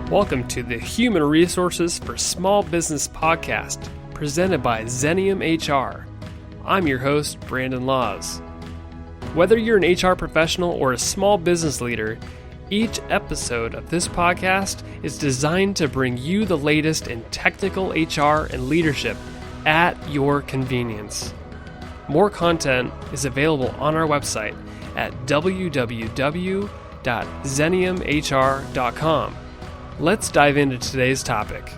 Welcome to the Human Resources for Small Business podcast, presented by Xenium HR. I'm your host, Brandon Laws. Whether you're an HR professional or a small business leader, each episode of this podcast is designed to bring you the latest in technical HR and leadership at your convenience. More content is available on our website at www.xeniumhr.com. Let's dive into today's topic.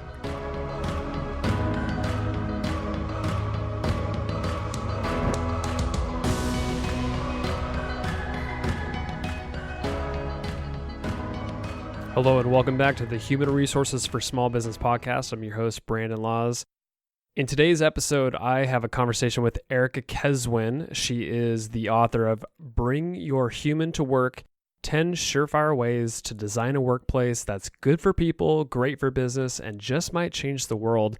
Hello and welcome back to the Human Resources for Small Business podcast. I'm your host, Brandon Laws. In today's episode, I have a conversation with Erica Keswin. She is the author of Bring Your Human to Work, 10 Surefire Ways to Design a Workplace That's Good for People, Great for Business, and Just Might Change the World.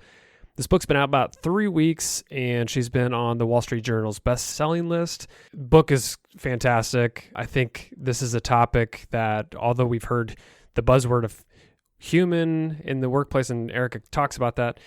This book's been out about 3 weeks, and she's been on the Wall Street Journal's best-selling list. Book is fantastic. I think this is a topic that, although we've heard the buzzword of human in the workplace, and Erica talks about that,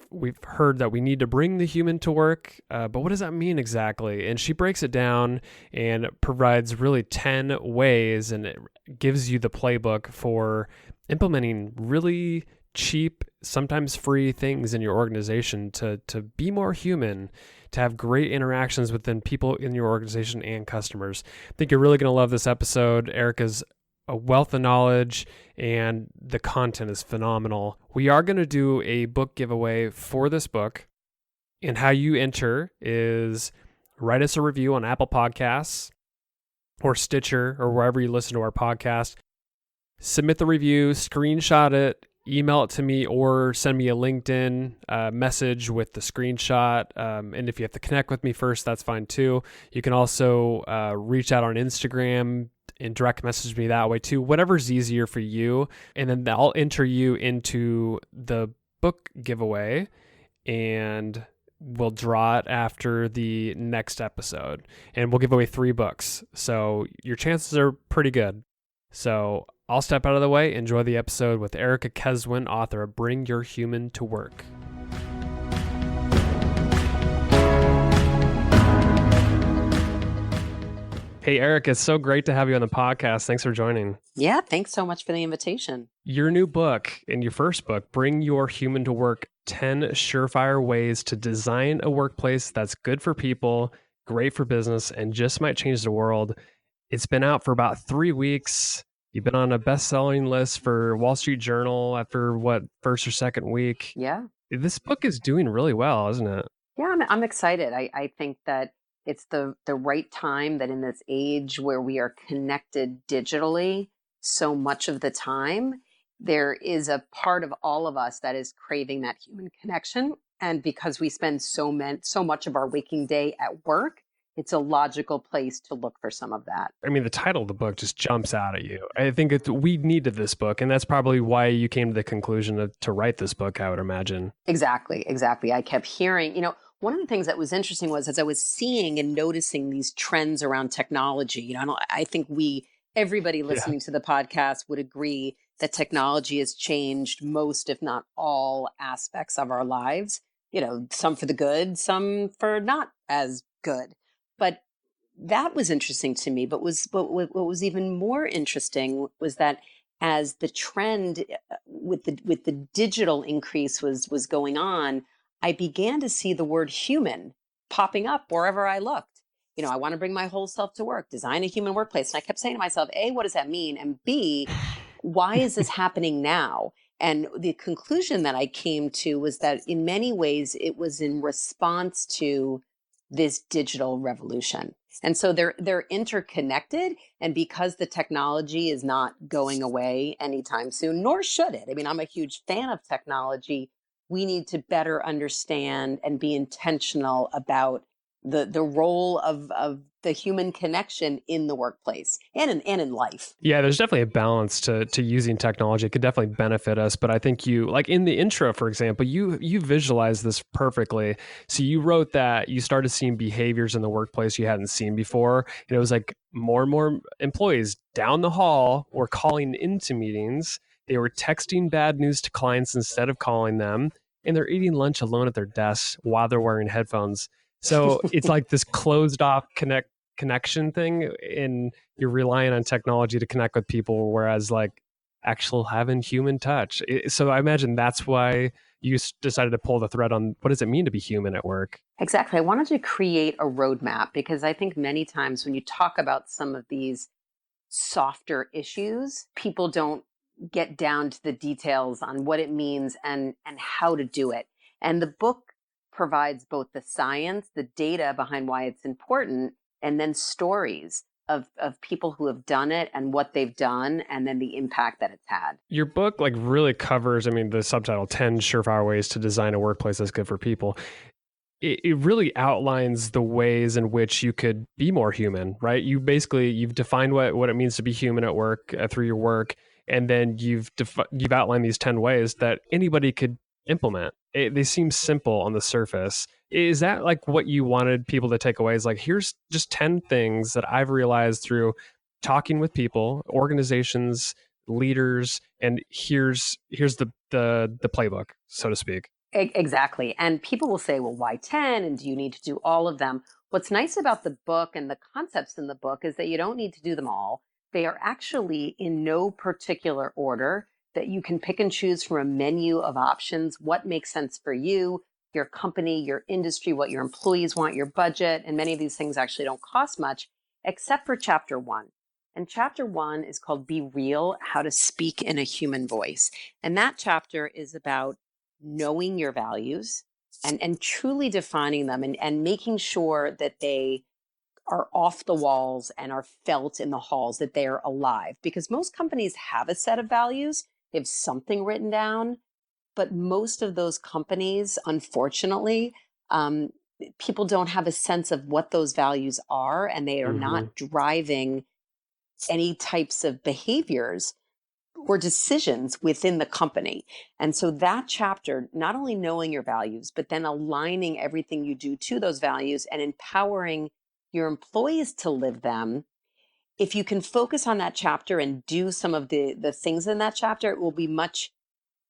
we've heard that we need to bring the human to work, but what does that mean exactly? And she breaks it down and provides really 10 ways, and it gives you the playbook for implementing really cheap, sometimes free things in your organization to be more human, to have great interactions within people in your organization and customers. I think you're really going to love this episode. Erica's a wealth of knowledge, and the content is phenomenal. We are going to do a book giveaway for this book, and how you enter is write us a review on Apple Podcasts or Stitcher or wherever you listen to our podcast. Submit the review, screenshot it, email it to me, or send me a LinkedIn message with the screenshot. And if you have to connect with me first, that's fine too. You can also reach out on Instagram and direct message me that way too, whatever's easier for you. And then I'll enter you into the book giveaway, and we'll draw it after the next episode. And we'll give away 3 books. So your chances are pretty good. So I'll step out of the way. Enjoy the episode with Erica Keswin, author of Bring Your Human to Work. Hey, Erica, it's so great to have you on the podcast. Thanks for joining. Yeah, thanks so much for the invitation. Your new book, and your first book, Bring Your Human to Work, 10 Surefire Ways to Design a Workplace That's Good for People, Great for Business, and Just Might Change the World. It's been out for about 3 weeks. You've been on a best-selling list for Wall Street Journal after, first or second week? Yeah. This book is doing really well, isn't it? Yeah, I'm excited. I think that it's the right time, that in this age where we are connected digitally so much of the time, there is a part of all of us that is craving that human connection. And because we spend so much of our waking day at work, it's a logical place to look for some of that. I mean, the title of the book just jumps out at you. I think we needed this book, and that's probably why you came to the conclusion to write this book, I would imagine. Exactly. I kept hearing, one of the things that was interesting was, as I was seeing and noticing these trends around technology, I think everybody listening to the podcast would agree that technology has changed most, if not all, aspects of our lives, some for the good, some for not as good. But that was interesting to me. But what was even more interesting was that as the trend with the digital increase was going on, I began to see the word human popping up wherever I looked. I want to bring my whole self to work, design a human workplace. And I kept saying to myself, A, what does that mean? And B, why is this happening now? And the conclusion that I came to was that in many ways, it was in response to this digital revolution. And so they're interconnected. And because the technology is not going away anytime soon, nor should it. I mean, I'm a huge fan of technology. We need to better understand and be intentional about the role of the human connection in the workplace and in life. Yeah, there's definitely a balance to using technology. It could definitely benefit us, but I think you, like in the intro, for example, you visualized this perfectly. So you wrote that you started seeing behaviors in the workplace you hadn't seen before, and it was like more and more employees down the hall were calling into meetings They were texting bad news to clients instead of calling them, and they're eating lunch alone at their desks while they're wearing headphones. So it's like this closed off connection thing, and you're relying on technology to connect with people, whereas like actual having human touch. So I imagine that's why you decided to pull the thread on what does it mean to be human at work? Exactly. I wanted to create a roadmap because I think many times when you talk about some of these softer issues, people don't get down to the details on what it means and how to do it. And the book provides both the science, the data behind why it's important, and then stories of people who have done it and what they've done and then the impact that it's had. Your book like really covers, I mean, the subtitle 10 Surefire Ways to Design a Workplace That's Good for People. It really outlines the ways in which you could be more human, right? You've defined what it means to be human at work through your work, and then you've outlined these 10 ways that anybody could implement. They seem simple on the surface. Is that like what you wanted people to take away? Is like, here's just 10 things that I've realized through talking with people, organizations, leaders, and here's the playbook, so to speak. Exactly. And people will say, well, why 10? And do you need to do all of them? What's nice about the book and the concepts in the book is that you don't need to do them all. They are actually in no particular order, that you can pick and choose from a menu of options, what makes sense for you, your company, your industry, what your employees want, your budget. And many of these things actually don't cost much, except for chapter 1. And chapter 1 is called Be Real, How to Speak in a Human Voice. And that chapter is about knowing your values and truly defining them and making sure that they are off the walls and are felt in the halls, that they are alive. Because most companies have a set of values, they have something written down, but most of those companies, unfortunately, people don't have a sense of what those values are, and they are not driving any types of behaviors or decisions within the company. And so that chapter, not only knowing your values, but then aligning everything you do to those values and empowering your employees to live them. If you can focus on that chapter and do some of the things in that chapter, it will be much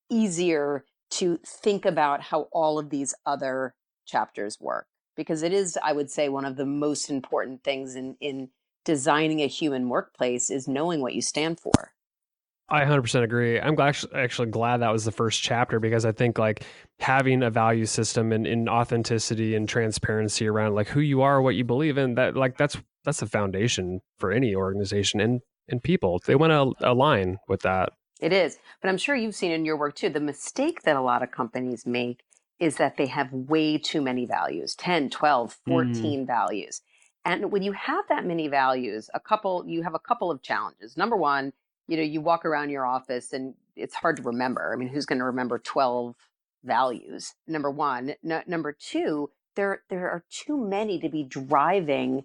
easier to think about how all of these other chapters work. Because it is, I would say, one of the most important things in designing a human workplace is knowing what you stand for. I 100% agree. I'm actually glad that was the first chapter, because I think like having a value system and authenticity and transparency around like who you are, what you believe in, that like that's the foundation for any organization and people. They want to align with that. It is. But I'm sure you've seen in your work too, the mistake that a lot of companies make is that they have way too many values, 10, 12, 14 values. And when you have that many values, you have a couple of challenges. Number one, you walk around your office and it's hard to remember. I mean, who's going to remember 12 values? Number one. Number two, there are too many to be driving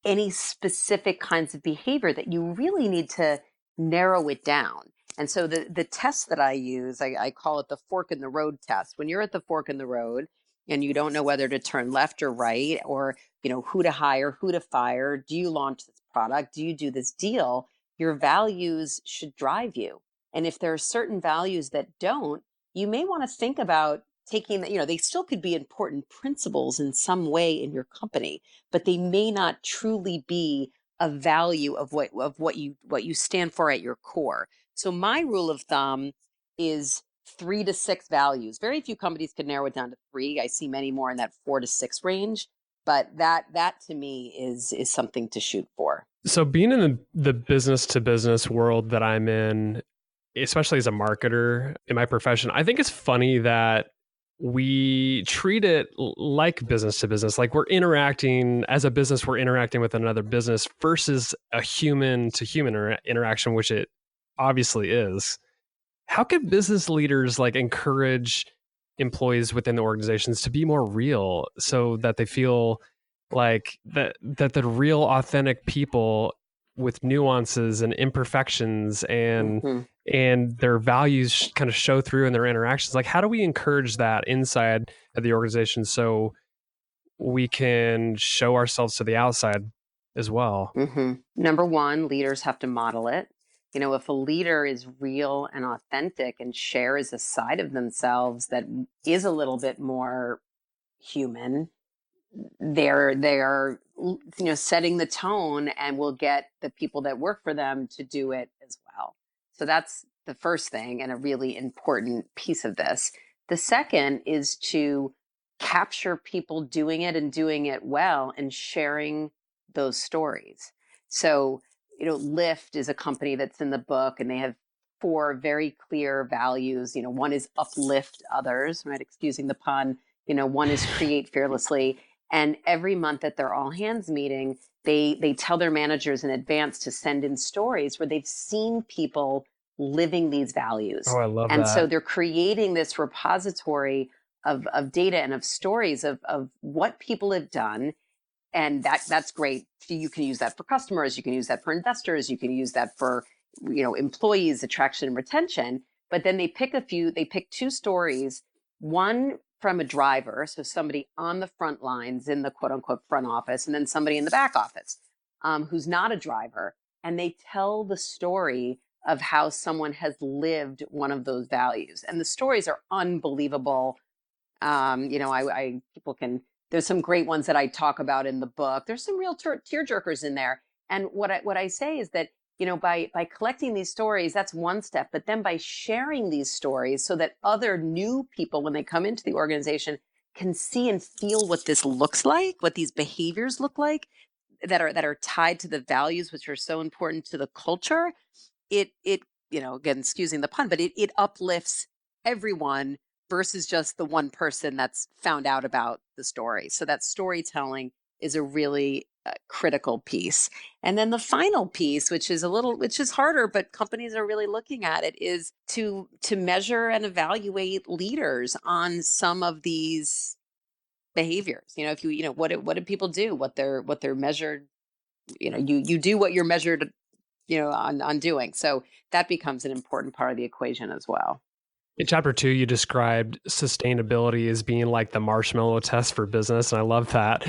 any specific kinds of behavior that you really need to narrow it down. And so the test that I use, I call it the fork in the road test. When you're at the fork in the road and you don't know whether to turn left or right, or who to hire, who to fire, do you launch this product, do you do this deal, your values should drive you. And if there are certain values that don't, you may want to think about taking they still could be important principles in some way in your company, but they may not truly be a value of what you stand for at your core. So my rule of thumb is 3 to 6 values. Very few companies can narrow it down to 3. I see many more in that 4 to 6 range, but that to me is something to shoot for. So being in the business to business world that I'm in, especially as a marketer in my profession, I think it's funny that we treat it like business to business, like we're interacting as a business, we're interacting with another business versus a human to human interaction, which it obviously is. How can business leaders like encourage employees within the organizations to be more real so that they feel like that the real authentic people with nuances and imperfections and their values kind of show through in their interactions? Like, how do we encourage that inside of the organization so we can show ourselves to the outside as well? Number one, leaders have to model it. If a leader is real and authentic and shares a side of themselves that is a little bit more human, they're setting the tone and will get the people that work for them to do it as well. So that's the first thing and a really important piece of this. The second is to capture people doing it and doing it well and sharing those stories. So, Lyft is a company that's in the book, and they have four very clear values. One is uplift others, right? Excusing the pun. One is create fearlessly. And every month at their all hands meeting, they tell their managers in advance to send in stories where they've seen people living these values. Oh, I love And so that. they're creating this repository of data and of stories of what people have done. And that's great. You can use that for customers, you can use that for investors, you can use that for employees, attraction and retention. But then they pick two stories, one from a driver, so somebody on the front lines in the quote unquote front office, and then somebody in the back office who's not a driver. And they tell the story of how someone has lived one of those values. And the stories are unbelievable. People can, there's some great ones that I talk about in the book. There's some real tear jerkers in there. And what I say is that, by collecting these stories, that's one step, but then by sharing these stories so that other new people, when they come into the organization, can see and feel what this looks like, what these behaviors look like that are tied to the values, which are so important to the culture. It again, excusing the pun, but it uplifts everyone versus just the one person that's found out about the story. So that storytelling is a really critical piece. And then the final piece, which is harder, but companies are really looking at it, is to measure and evaluate leaders on some of these behaviors. If what do people do, what they're measured, you do what you're measured on doing. So that becomes an important part of the equation as well. In chapter 2, you described sustainability as being like the marshmallow test for business, and I love that.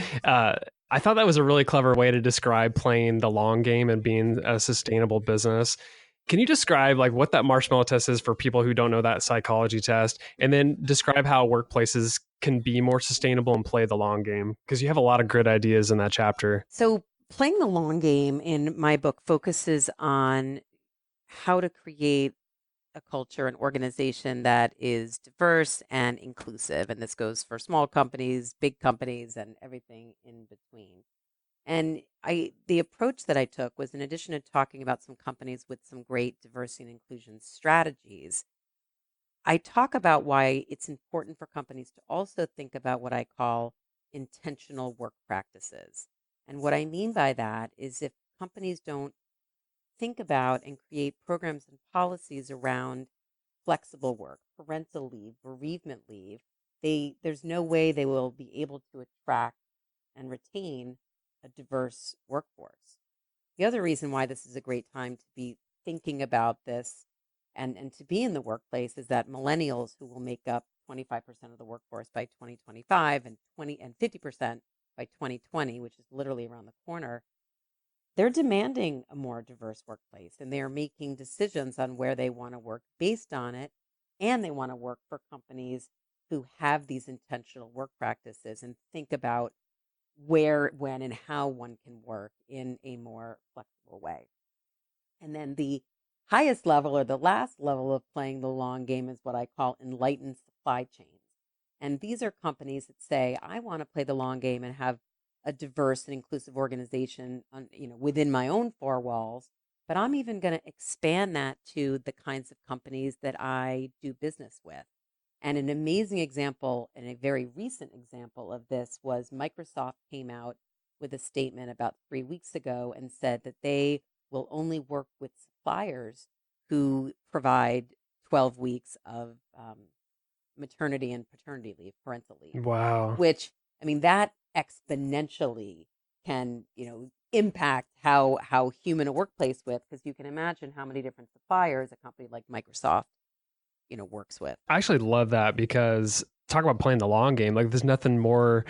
I thought that was a really clever way to describe playing the long game and being a sustainable business. Can you describe like what that marshmallow test is for people who don't know that psychology test, and then describe how workplaces can be more sustainable and play the long game? Because you have a lot of good ideas in that chapter. So playing the long game in my book focuses on how to create a culture, an organization that is diverse and inclusive. And this goes for small companies, big companies, and everything in between. And the approach that I took was, in addition to talking about some companies with some great diversity and inclusion strategies, I talk about why it's important for companies to also think about what I call intentional work practices. And what I mean by that is, if companies don't think about and create programs and policies around flexible work, parental leave, bereavement leave, there's no way they will be able to attract and retain a diverse workforce. The other reason why this is a great time to be thinking about this and to be in the workplace is that millennials, who will make up 25% of the workforce by 2025 and 50% by 2020, which is literally around the corner, they're demanding a more diverse workplace, and they're making decisions on where they want to work based on it. And they want to work for companies who have these intentional work practices and think about where, when, and how one can work in a more flexible way. And then the highest level, or the last level of playing the long game, is what I call enlightened supply chains. And these are companies that say, I want to play the long game and have a diverse and inclusive organization within my own four walls, but I'm even going to expand that to the kinds of companies that I do business with. And an amazing example, and a very recent example of this, was Microsoft came out with a statement about 3 weeks ago and said that they will only work with suppliers who provide 12 weeks of maternity and paternity leave, parental leave. Wow. Which, that exponentially can, impact how human a workplace with, because you can imagine how many different suppliers a company like Microsoft, works with. I actually love that, because talk about playing the long game. Like, there's nothing more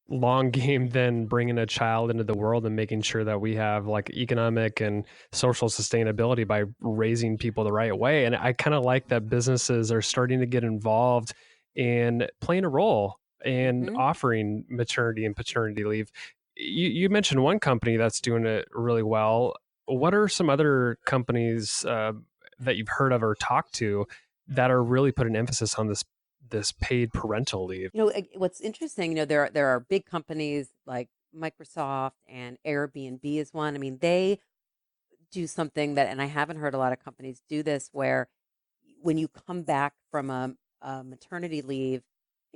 long game than bringing a child into the world and making sure that we have like economic and social sustainability by raising people the right way. And I kind of like that businesses are starting to get involved in playing a role and Hmm. offering maternity and paternity leave. You mentioned one company that's doing it really well. What are some other companies that you've heard of or talked to that are really putting emphasis on this paid parental leave? What's interesting, there are big companies like Microsoft and Airbnb is one. I mean, they do something that, and I haven't heard a lot of companies do this, where when you come back from a maternity leave,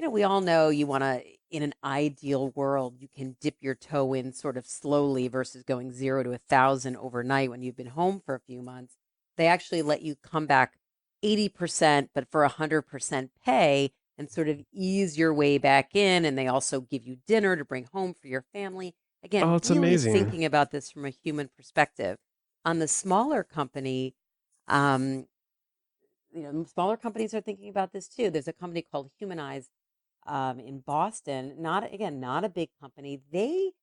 we all know you want to, in an ideal world, you can dip your toe in sort of slowly versus going 0 to 1,000 overnight when you've been home for a few months. They actually let you come back 80%, but for 100% pay and sort of ease your way back in. And they also give you dinner to bring home for your family. Oh, Again, it's really amazing. thinking about this from a human perspective. On the smaller company, um, smaller companies are thinking about this too. There's a company called Humanize in Boston. Not a big company. The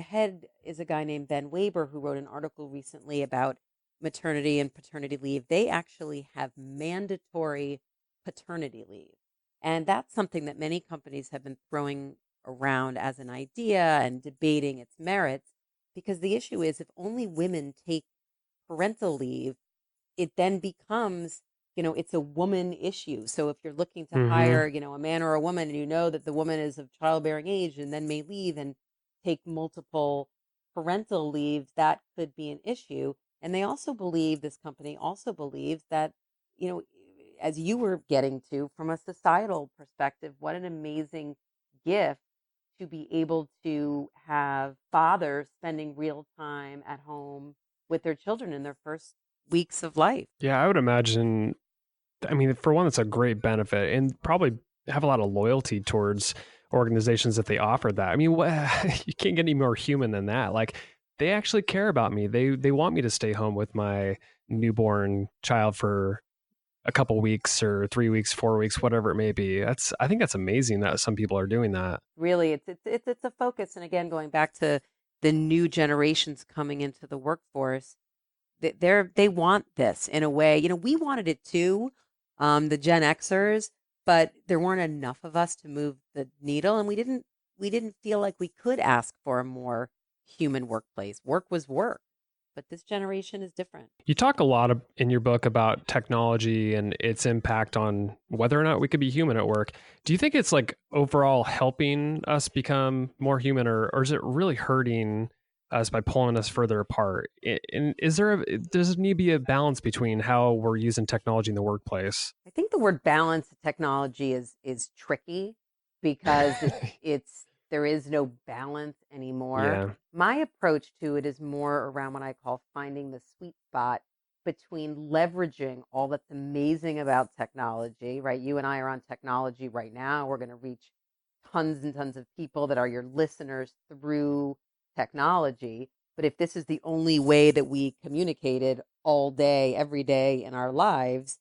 head is a guy named Ben Weber who wrote an article recently about maternity and paternity leave. They actually have mandatory paternity leave, and that's something that many companies have been throwing around as an idea and debating its merits. Because the issue is, if only women take parental leave, it then becomes, it's a woman issue. So if you're looking to Hmm. hire, a man or a woman, and you know that the woman is of childbearing age and then may leave and take multiple parental leaves, that could be an issue. And this company also believes that, you know, as you were getting to, from a societal perspective, what an amazing gift to be able to have fathers spending real time at home with their children in their first weeks of life. Yeah, I would imagine. I mean, for one, it's a great benefit and probably have a lot of loyalty towards organizations that they offer that. I mean, what, you can't get any more human than that. Like, they actually care about me. They want me to stay home with my newborn child for a couple weeks or 3 weeks, 4 weeks, whatever it may be. I think that's amazing that some people are doing that. Really, it's a focus. And again, going back to the new generations coming into the workforce, they want this in a way. We wanted it too, the Gen Xers, but there weren't enough of us to move the needle, and we didn't feel like we could ask for a more human workplace. Work was work, but this generation is different. You talk a lot in your book about technology and its impact on whether or not we could be human at work. Do you think it's like overall helping us become more human, or is it really hurting us by pulling us further apart? And does there need to be a balance between how we're using technology in the workplace? I think the word balance of technology is tricky because it's there is no balance anymore. Yeah. My approach to it is more around what I call finding the sweet spot between leveraging all that's amazing about technology, right? You and I are on technology right now. We're going to reach tons and tons of people that are your listeners through technology. But if this is the only way that we communicated all day, every day in our lives,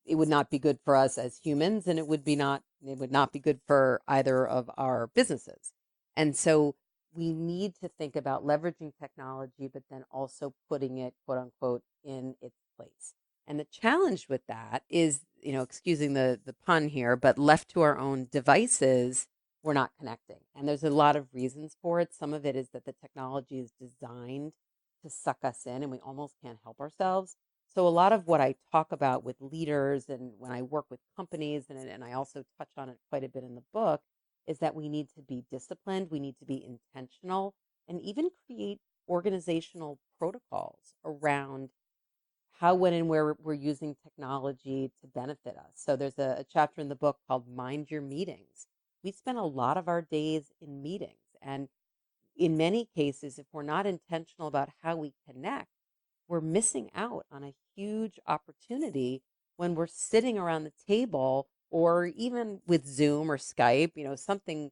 it would not be good for us as humans, and it would not be good for either of our businesses. And so we need to think about leveraging technology, but then also putting it, quote unquote, in its place. And the challenge with that is, excusing the pun here, but left to our own devices, we're not connecting. And there's a lot of reasons for it. Some of it is that the technology is designed to suck us in and we almost can't help ourselves. So a lot of what I talk about with leaders and when I work with companies, and I also touch on it quite a bit in the book, is that we need to be disciplined, we need to be intentional, and even create organizational protocols around how, when, and where we're using technology to benefit us. So there's a chapter in the book called Mind Your Meetings. We spend a lot of our days in meetings. And in many cases, if we're not intentional about how we connect, we're missing out on a huge opportunity when we're sitting around the table, or even with Zoom or Skype, something,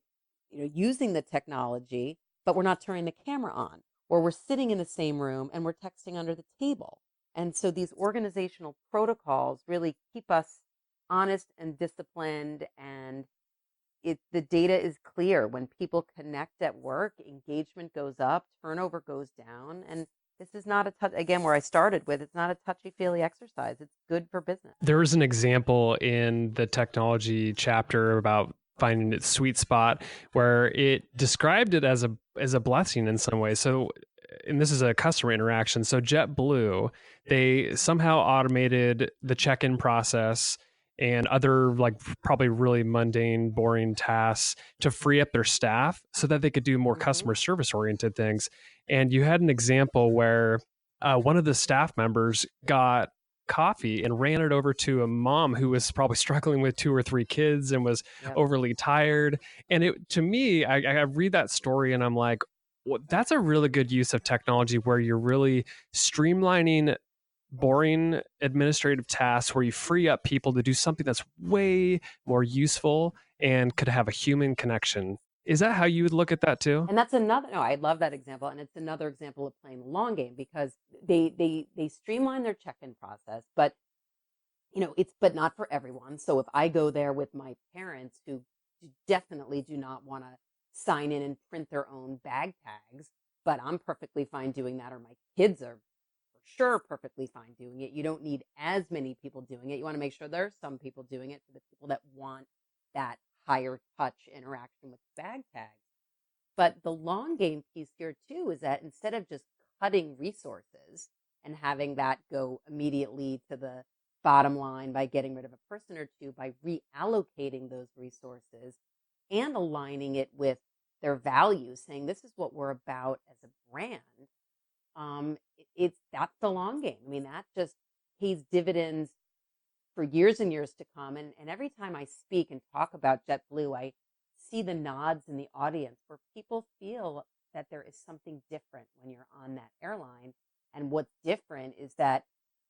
using the technology, but we're not turning the camera on, or we're sitting in the same room and we're texting under the table. And so these organizational protocols really keep us honest and disciplined and the data is clear. When people connect at work, engagement goes up, turnover goes down, and this is not again, where I started with, it's not a touchy-feely exercise. It's good for business. There was an example in the technology chapter about finding its sweet spot where it described it as a blessing in some way. So, and this is a customer interaction. So JetBlue, they somehow automated the check-in process and other like probably really mundane, boring tasks to free up their staff so that they could do more customer service oriented things. And you had an example where one of the staff members got coffee and ran it over to a mom who was probably struggling with 2 or 3 kids and was overly tired. And it, to me, I read that story and I'm like, well, that's a really good use of technology where you're really streamlining boring administrative tasks where you free up people to do something that's way more useful and could have a human connection. Is that how you would look at that too? And that's another, no, I love that example. And it's another example of playing the long game, because they streamline their check-in process, but but not for everyone. So if I go there with my parents who definitely do not want to sign in and print their own bag tags, but I'm perfectly fine doing that, or my kids are for sure perfectly fine doing it. You don't need as many people doing it. You want to make sure there's some people doing it for the people that want that higher touch interaction with bag tags. But the long game piece here too is that instead of just cutting resources and having that go immediately to the bottom line by getting rid of a person or two, by reallocating those resources and aligning it with their values, saying this is what we're about as a brand, that's the long game. I mean, that just pays dividends for years and years to come. And every time I speak and talk about JetBlue, I see the nods in the audience where people feel that there is something different when you're on that airline. And what's different is that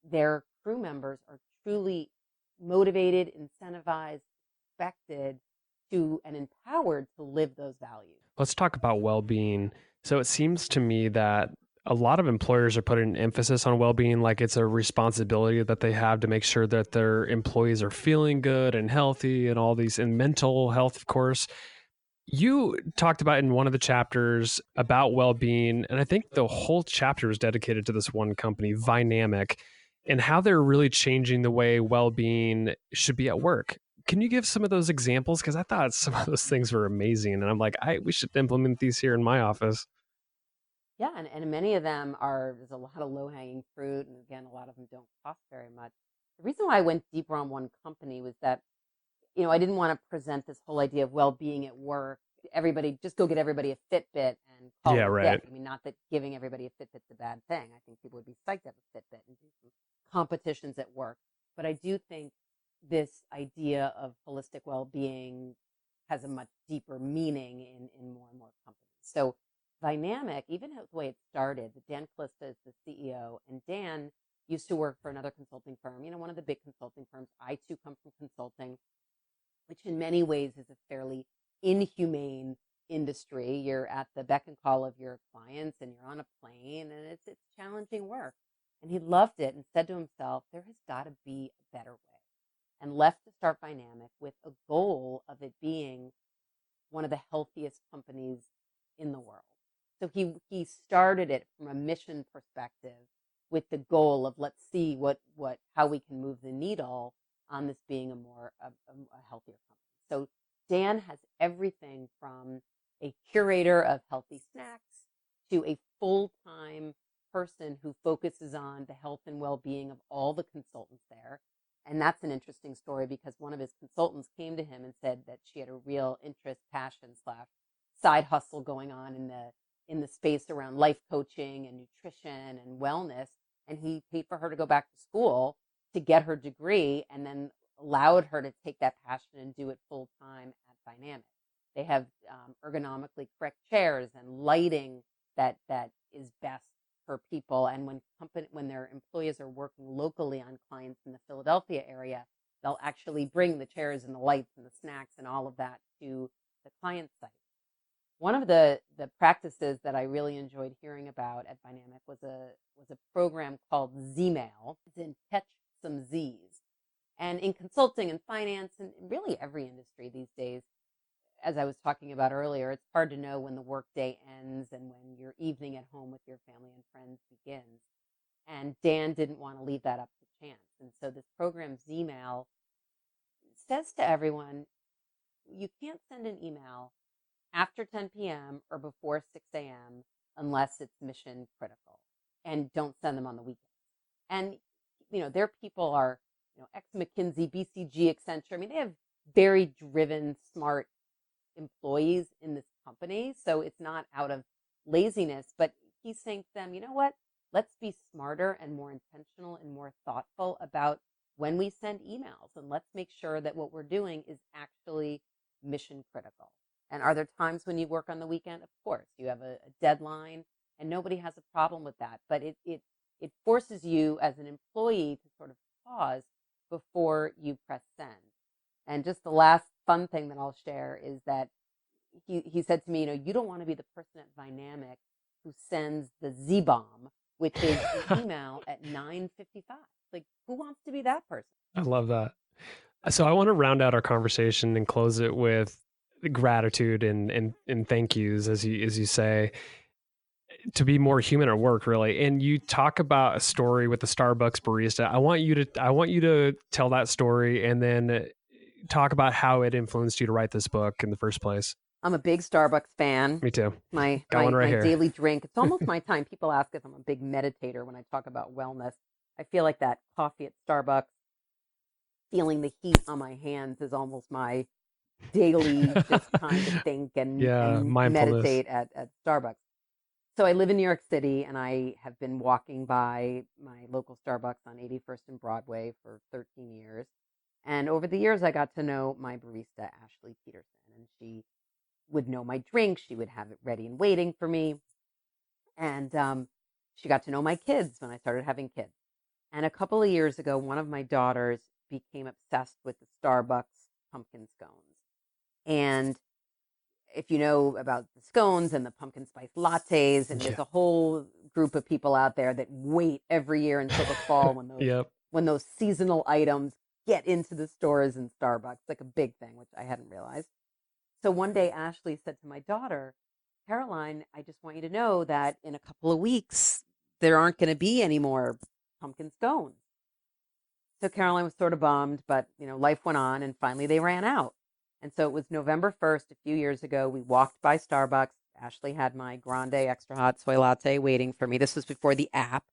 their crew members are truly motivated, incentivized, expected to, and empowered to live those values. Let's talk about well-being. So it seems to me that a lot of employers are putting emphasis on well-being, like it's a responsibility that they have to make sure that their employees are feeling good and healthy and all these, and mental health, of course. You talked about in one of the chapters about well-being, and I think the whole chapter was dedicated to this one company, Vynamic, and how they're really changing the way well-being should be at work. Can you give some of those examples? Because I thought some of those things were amazing, and I'm like, we should implement these here in my office. Yeah, and many of them there's a lot of low-hanging fruit, and again, a lot of them don't cost very much. The reason why I went deeper on one company was that, I didn't want to present this whole idea of well-being at work. Everybody, just go get everybody a Fitbit and call it a day. I mean, not that giving everybody a Fitbit's a bad thing. I think people would be psyched to have a Fitbit and do some competitions at work. But I do think this idea of holistic well-being has a much deeper meaning in more and more companies. So Vynamic, even the way it started, Dan Calista is the CEO, and Dan used to work for another consulting firm, one of the big consulting firms. I too come from consulting, which in many ways is a fairly inhumane industry. You're at the beck and call of your clients, and you're on a plane, and it's challenging work. And he loved it and said to himself, there has got to be a better way, and left to start Vynamic with a goal of it being one of the healthiest companies in the world. So he started it from a mission perspective with the goal of, let's see how we can move the needle on this being a healthier company. So Dan has everything from a curator of healthy snacks to a full-time person who focuses on the health and well-being of all the consultants there. And that's an interesting story, because one of his consultants came to him and said that she had a real interest, passion / side hustle going on in the space around life coaching and nutrition and wellness. And he paid for her to go back to school to get her degree, and then allowed her to take that passion and do it full time at Vynamic. They have ergonomically correct chairs and lighting that is best for people. And when their employees are working locally on clients in the Philadelphia area, they'll actually bring the chairs and the lights and the snacks and all of that to the client site. One of the practices that I really enjoyed hearing about at Vynamic was a program called Z-Mail, to catch some Z's. And in consulting and finance, and really every industry these days, as I was talking about earlier, it's hard to know when the workday ends and when your evening at home with your family and friends begins. And Dan didn't want to leave that up to chance. And so this program's email says to everyone, you can't send an email after 10 p.m. or before 6 a.m. unless it's mission critical, and don't send them on the weekends. And, their people are, ex-McKinsey, BCG, Accenture. I mean, they have very driven, smart employees in this company. So it's not out of laziness, but he's saying to them, you know what? Let's be smarter and more intentional and more thoughtful about when we send emails. And let's make sure that what we're doing is actually mission critical. And are there times when you work on the weekend? Of course, you have a deadline and nobody has a problem with that. But it forces you as an employee to sort of pause before you press send. And just the last fun thing that I'll share is that he said to me, you don't want to be the person at Dynamic who sends the Z-bomb, which is an email at 9:55. Like, who wants to be that person? I love that. So I want to round out our conversation and close it with gratitude and thank yous, as you say, to be more human at work, really. And you talk about a story with the Starbucks barista. I want you to tell that story and then talk about how it influenced you to write this book in the first place. I'm a big Starbucks fan. Me too. My daily drink. It's almost my time. People ask if I'm a big meditator when I talk about wellness. I feel like that coffee at Starbucks, feeling the heat on my hands, is almost my daily just time to think and meditate at Starbucks. So I live in New York City, and I have been walking by my local Starbucks on 81st and Broadway for 13 years. And over the years, I got to know my barista, Ashley Peterson, and she would know my drink. She would have it ready and waiting for me. And she got to know my kids when I started having kids. And a couple of years ago, one of my daughters became obsessed with the Starbucks pumpkin scones. And if you know about the scones and the pumpkin spice lattes, and there's a whole group of people out there that wait every year until the fall when those seasonal items get into the stores in Starbucks, like a big thing, which I hadn't realized. So one day Ashley said to my daughter, Caroline, I just want you to know that in a couple of weeks, there aren't going to be any more pumpkin scones. So Caroline was sort of bummed, but life went on, and finally they ran out. And so it was November 1st, a few years ago. We walked by Starbucks. Ashley had my grande extra hot soy latte waiting for me. This was before the app.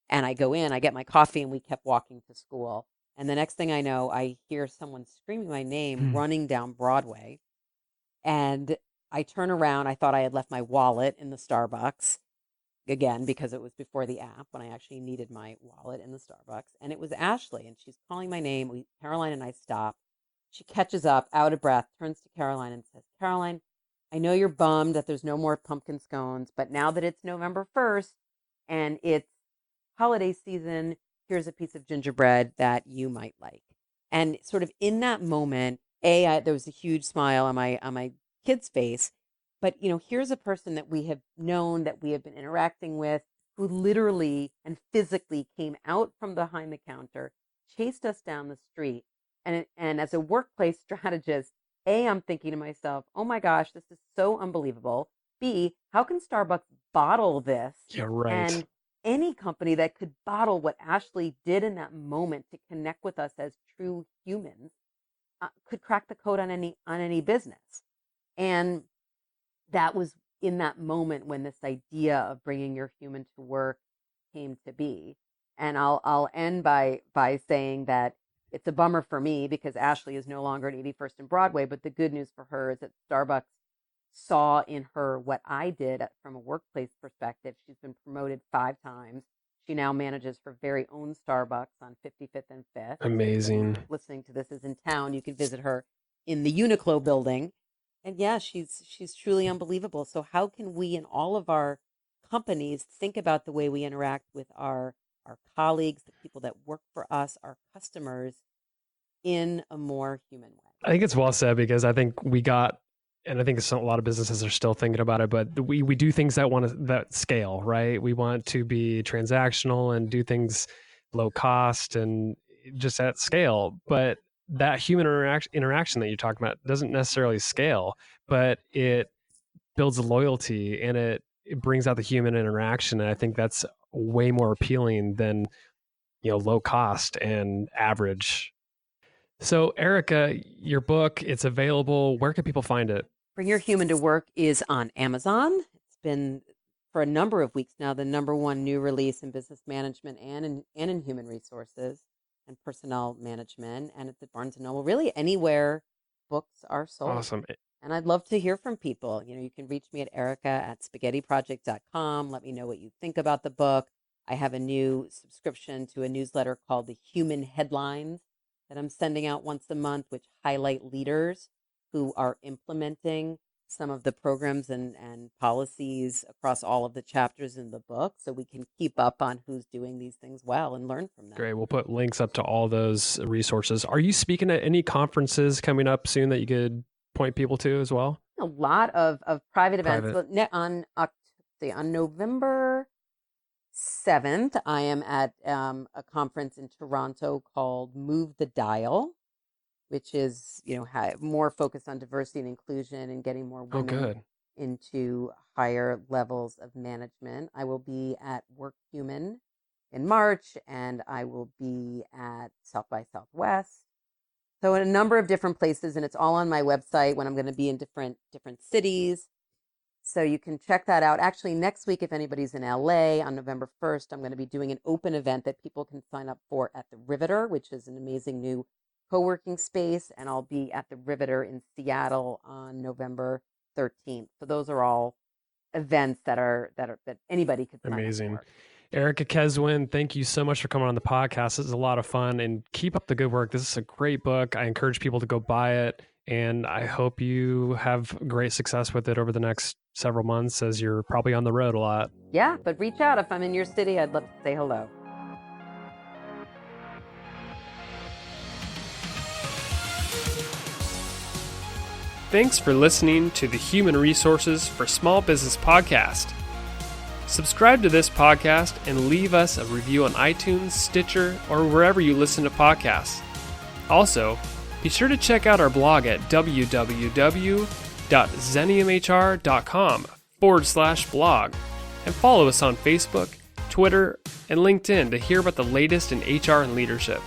And I go in, I get my coffee, and we kept walking to school. And the next thing I know, I hear someone screaming my name running down Broadway. And I turn around. I thought I had left my wallet in the Starbucks, again, because it was before the app when I actually needed my wallet in the Starbucks. And it was Ashley, and she's calling my name. Caroline and I stop. She catches up, out of breath, turns to Caroline and says, Caroline, I know you're bummed that there's no more pumpkin scones, but now that it's November 1st and it's holiday season, here's a piece of gingerbread that you might like. And sort of in that moment, there was a huge smile on my kid's face. But, here's a person that we have known, that we have been interacting with, who literally and physically came out from behind the counter, chased us down the street. And as a workplace strategist, A, I'm thinking to myself, oh my gosh, this is so unbelievable. B, how can Starbucks bottle this? Yeah, right. And any company that could bottle what Ashley did in that moment to connect with us as true humans could crack the code on any business. And that was in that moment when this idea of bringing your human to work came to be. And I'll end by saying that it's a bummer for me because Ashley is no longer at 81st and Broadway, but the good news for her is that Starbucks saw in her what I did from a workplace perspective. She's been promoted 5 times. She now manages her very own Starbucks on 55th and 5th. Amazing. Listening to this is in town. You can visit her in the Uniqlo building. And yeah, she's truly unbelievable. So how can we in all of our companies think about the way we interact with our colleagues, the people that work for us, our customers, in a more human way? I think it's well said, because I think and I think a lot of businesses are still thinking about it, but we do things that scale, right? We want to be transactional and do things low cost and just at scale. But that human interaction that you're talking about doesn't necessarily scale, but it builds loyalty and it brings out the human interaction. And I think that's way more appealing than, low cost and average. So Erica, your book, it's available. Where can people find it? Bring Your Human to Work is on Amazon. It's been for a number of weeks now the number one new release in business management and in human resources and personnel management. And it's at Barnes & Noble, really anywhere books are sold. Awesome. And I'd love to hear from people. You can reach me at erica@spaghettiproject.com. Let me know what you think about the book. I have a new subscription to a newsletter called The Human Headlines that I'm sending out once a month, which highlight leaders who are implementing some of the programs and policies across all of the chapters in the book, so we can keep up on who's doing these things well and learn from them. Great. We'll put links up to all those resources. Are you speaking at any conferences coming up soon that you could point people to as well? A lot of private events. On November 7th, I am at a conference in Toronto called Move the Dial, which is, more focused on diversity and inclusion and getting more women into higher levels of management. I will be at Work Human in March, and I will be at South by Southwest. So in a number of different places, and it's all on my website when I'm going to be in different cities. So you can check that out. Actually, next week, if anybody's in LA on November 1st, I'm going to be doing an open event that people can sign up for at the Riveter, which is an amazing new co-working space. And I'll be at the Riveter in Seattle on November 13th. So those are all events that anybody could sign Amazing. up for. Erica Keswin, thank you so much for coming on the podcast. This is a lot of fun, and keep up the good work. This is a great book. I encourage people to go buy it, and I hope you have great success with it over the next several months as you're probably on the road a lot. Yeah, but reach out if I'm in your city. I'd love to say hello. Thanks for listening to the Human Resources for Small Business podcast. Subscribe to this podcast and leave us a review on iTunes, Stitcher, or wherever you listen to podcasts. Also, be sure to check out our blog at www.xeniumhr.com/blog and follow us on Facebook, Twitter, and LinkedIn to hear about the latest in HR and leadership.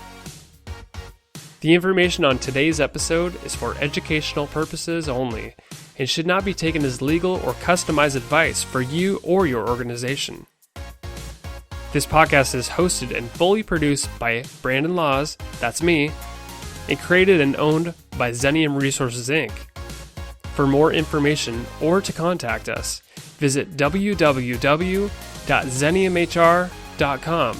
The information on today's episode is for educational purposes only and should not be taken as legal or customized advice for you or your organization. This podcast is hosted and fully produced by Brandon Laws, that's me, and created and owned by Xenium Resources, Inc. For more information or to contact us, visit www.xeniumhr.com.